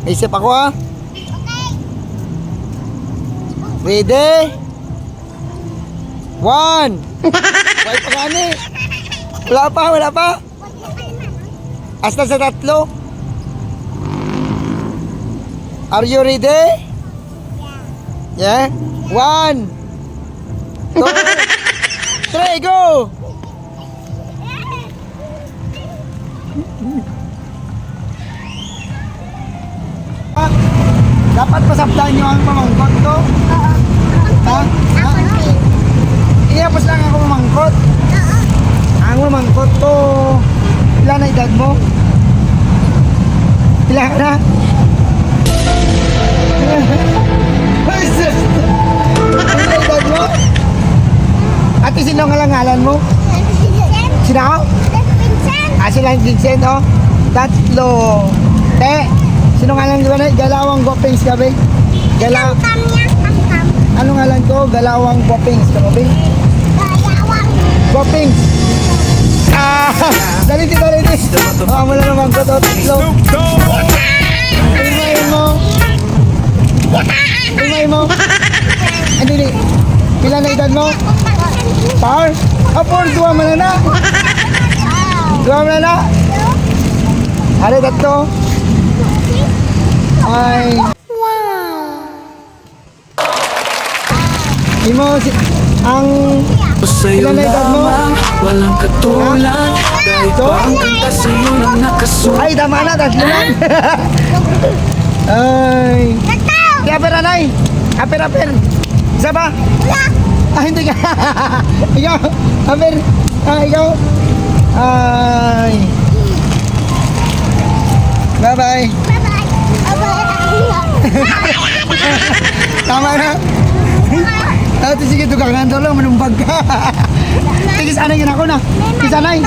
Isip ako ha. Ready? 1. Wait pa gani. Wala pa. Hasta sa 3. Are you ready? Yeah. 1, 2, 3, go! Dapat pasapdahan nyo ang mamangkot to? Ha? Iyapos lang ako mamangkot? Ang mamangkot to, ilan na edad mo? Ilan ka na? Ilan na edad mo? Ate, sino nga lang ngalan mo? Sino ako? Sila Vincent, oh. 3. Te, sino nga lang diba na? Galawang Guapings kami. Ano nga lang ko? Galawang Guapings kami. Guapings. Dali. Wala naman ko to. 3. Imay mo. Hindi. Ilan na edad mo? Par? 4. 2 mo na. 2 mo na. Ano dato? Ay. Imo ang ilan na edad mo? Walang katulad. Kahit pa ang kanta sa'yo lang nakasulat. Ay, tama na, 3 lang. Ay. Aper, anay. Aper. Isa ba? Hindi ka. Ikaw. Aper. Ikaw. Ay. Bye-bye. Tama na. Sige, tukang nando lang, manumbag ka. Tigis anay yun ako na. Kisanay.